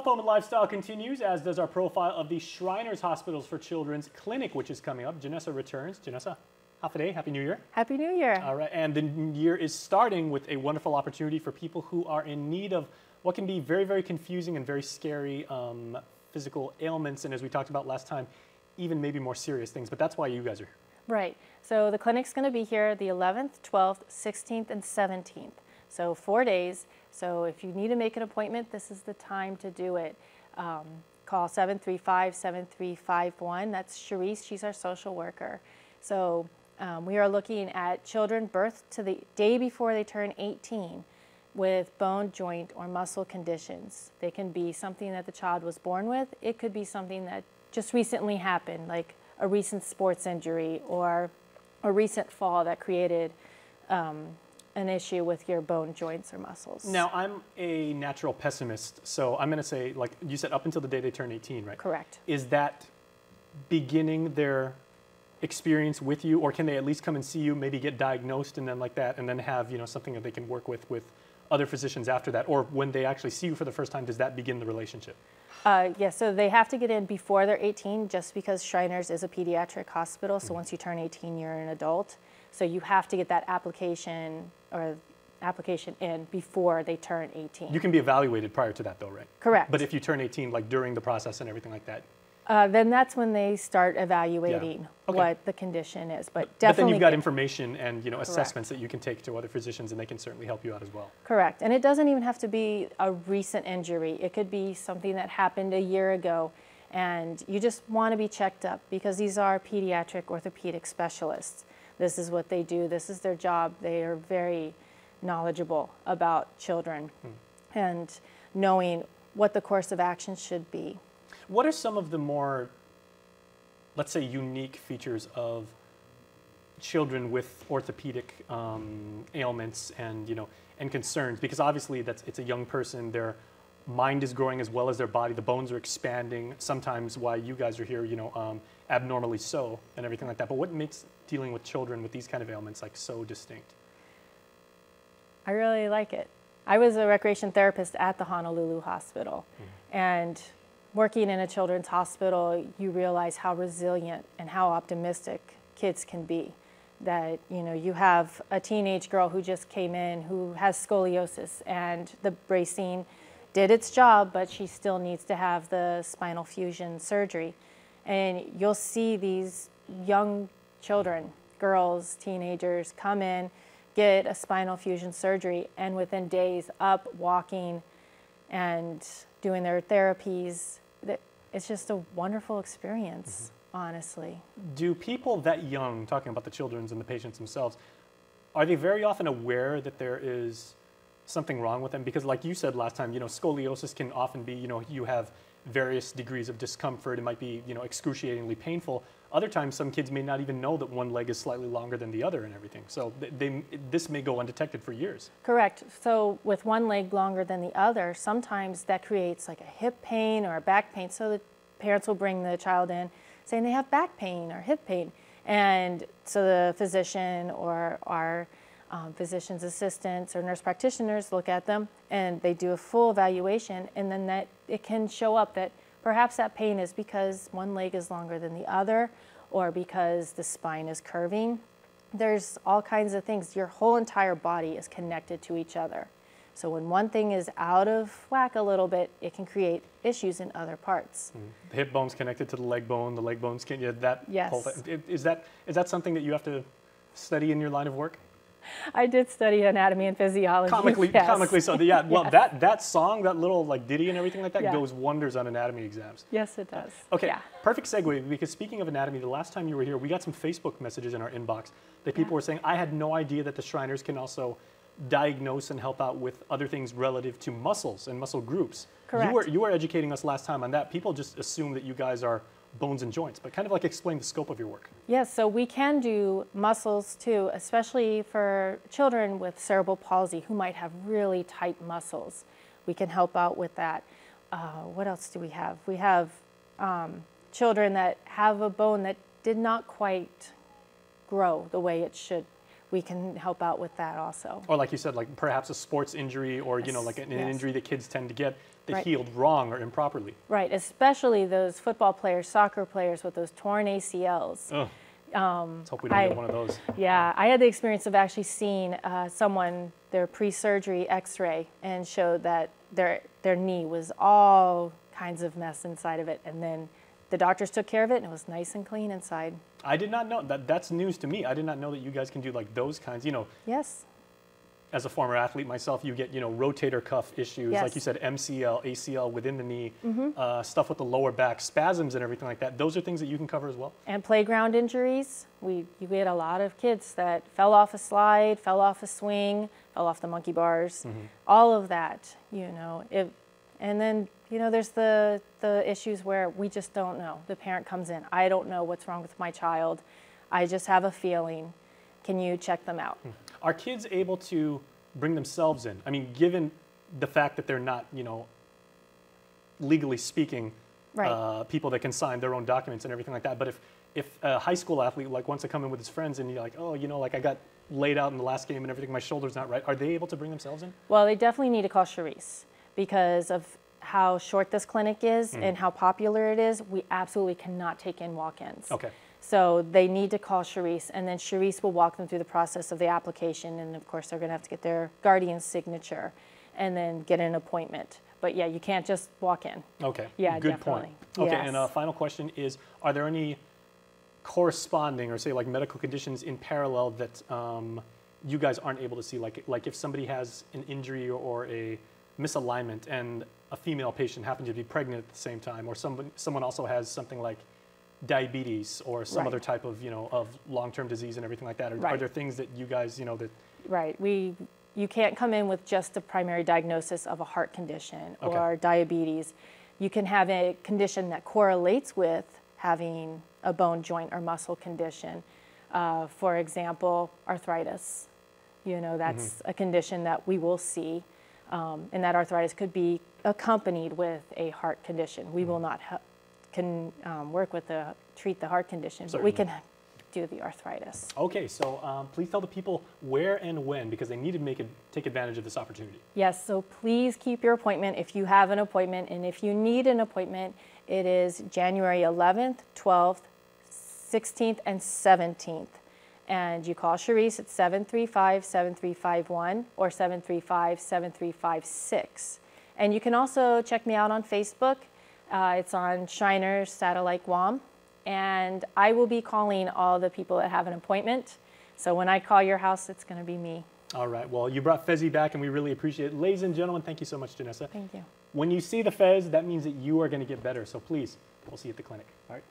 Health, Home, and Lifestyle continues, as does our profile of the Shriners Hospitals for Children's Clinic, which is coming up. Janessa returns. Janessa, happy Happy New Year. Happy New Year. All right, and the new year is starting with a wonderful opportunity for people who are in need of what can be very, very confusing and very scary physical ailments, and as we talked about last time, even maybe more serious things, but that's why you guys are here. Right. So the clinic's going to be here the 11th, 12th, 16th, and 17th. So 4 days. So if you need to make an appointment, this is the time to do it. Call 735-7351. That's Sharice. She's our social worker. So we are looking at children birthed to the day before they turn 18 with bone, joint, or muscle conditions. They can be something that the child was born with. It could be something that just recently happened, like a recent sports injury or a recent fall that created an issue with your bone, joints, or muscles. Now, I'm a natural pessimist, so I'm going to say, like you said, up until the day they turn 18, right? Correct. Is that beginning their experience with you, or can they at least come and see you, maybe get diagnosed and then like that, and then have, you know, something that they can work with other physicians after that? Or when they actually see you for the first time, does that begin the relationship? Yes, so they have to get in before they're 18, just because Shriners is a pediatric hospital. So once you turn 18, you're an adult. So you have to get that application in before they turn 18. You can be evaluated prior to that though, right? Correct. But if you turn 18, like during the process and everything like that? Then that's when they start evaluating what the condition is. But definitely. But then you've got information and, you know, assessments that you can take to other physicians, and they can certainly help you out as well. Correct. And it doesn't even have to be a recent injury. It could be something that happened a year ago, and you just want to be checked up, because these are pediatric orthopedic specialists. This is what they do. This is their job. They are very knowledgeable about children and knowing what the course of action should be. What are some of the more, let's say, unique features of children with orthopedic ailments and, you know, and concerns? Because obviously it's a young person, their mind is growing as well as their body, the bones are expanding, sometimes why you guys are here, you know, abnormally so and everything like that. But what makes dealing with children with these kind of ailments like so distinct? I really like it. I was a recreation therapist at the Honolulu Hospital, and working in a children's hospital, you realize how resilient and how optimistic kids can be. That, you know, you have a teenage girl who just came in who has scoliosis, and the bracing did its job, but she still needs to have the spinal fusion surgery. And you'll see these young children, girls, teenagers, come in, get a spinal fusion surgery, and within days up, walking and doing their therapies. It's just a wonderful experience, honestly. Do people that young, talking about the children and the patients themselves, are they very often aware that there is something wrong with them? Because like you said last time, you know, scoliosis can often be, you know, you have various degrees of discomfort. It might be, you know, excruciatingly painful. Other times, some kids may not even know that one leg is slightly longer than the other and everything. So this may go undetected for years. Correct. So with one leg longer than the other, sometimes that creates like a hip pain or a back pain. So the parents will bring the child in saying they have back pain or hip pain. And so the physician or our physician's assistants or nurse practitioners look at them, and they do a full evaluation, and then that it can show up that perhaps that pain is because one leg is longer than the other, or because the spine is curving. There's all kinds of things. Your whole entire body is connected to each other. So when one thing is out of whack a little bit, it can create issues in other parts. The hip bone's connected to the leg bones can, that yes. whole thing. Is that something that you have to study in your line of work? I did study anatomy and physiology. Comically so. Yeah. Well, yes. that song, that little like ditty and everything like that goes wonders on anatomy exams. Yes, it does. Okay. Yeah. Perfect segue, because speaking of anatomy, the last time you were here, we got some Facebook messages in our inbox that people were saying, I had no idea that the Shriners can also diagnose and help out with other things relative to muscles and muscle groups. Correct. You were educating us last time on that. People just assume that you guys are bones and joints, but kind of like explain the scope of your work. Yes, so we can do muscles too, especially for children with cerebral palsy who might have really tight muscles. We can help out with that. What else do we have? We have children that have a bone that did not quite grow the way it should. we can help out with that also. Or like you said, like perhaps a sports injury or, you know, like an Yes. injury that kids tend to get that Right. healed wrong or improperly. Right, especially those football players, soccer players with those torn ACLs. Ugh. Let's hope we don't get one of those. Yeah, I had the experience of actually seeing someone, their pre-surgery x-ray, and showed that their knee was all kinds of mess inside of it. And then the doctors took care of it and it was nice and clean inside. I did not know that. That's news to me. I did not know that you guys can do like those kinds, you know. Yes. As a former athlete myself, you get, you know, rotator cuff issues, like you Yes. said, MCL, ACL within the knee, stuff with the lower back, spasms and everything like that. Those are things that you can cover as well? And playground injuries. We had a lot of kids that fell off a slide, fell off a swing, fell off the monkey bars, all of that, you know. And then, you know, there's the issues where we just don't know. The parent comes in, I don't know what's wrong with my child. I just have a feeling. Can you check them out? Are kids able to bring themselves in? I mean, given the fact that they're not, you know, legally speaking, Right. people that can sign their own documents and everything like that. But if a high school athlete like wants to come in with his friends and you're like, oh, you know, like I got laid out in the last game and everything, my shoulder's not right, are they able to bring themselves in? Well, they definitely need to call Charisse because of how short this clinic is and how popular it is. We absolutely cannot take in walk-ins. Okay. So they need to call Charisse, and then Charisse will walk them through the process of the application, and of course they're going to have to get their guardian's signature and then get an appointment. But yeah, you can't just walk in. Okay. Yeah, Good definitely. point. Okay, and a Yes. final question is, are there any corresponding or say like medical conditions in parallel that you guys aren't able to see? Like if somebody has an injury or a misalignment and a female patient happens to be pregnant at the same time, or someone also has something like diabetes or some Right. other type of, you know, of long-term disease and everything like that, are Right. there things that you guys, you know, that Right. You can't come in with just a primary diagnosis of a heart condition Okay. or diabetes. You can have a condition that correlates with having a bone, joint, or muscle condition. For example, arthritis. You know, that's a condition that we will see, and that arthritis could be accompanied with a heart condition. We will not work with treat the heart condition, but we Certainly. can do the arthritis. Okay, so please tell the people where and when, because they need to take advantage of this opportunity. Yes, so please keep your appointment if you have an appointment, and if you need an appointment, it is January 11th, 12th, 16th, and 17th. And you call Charisse at 735-7351 or 735-7356. And you can also check me out on Facebook. It's on Shriners Satellite Guam. And I will be calling all the people that have an appointment. So when I call your house, it's going to be me. All right, well, you brought Fezzi back, and we really appreciate it. Ladies and gentlemen, thank you so much, Janessa. Thank you. When you see the Fez, that means that you are going to get better. So please, we'll see you at the clinic. All right?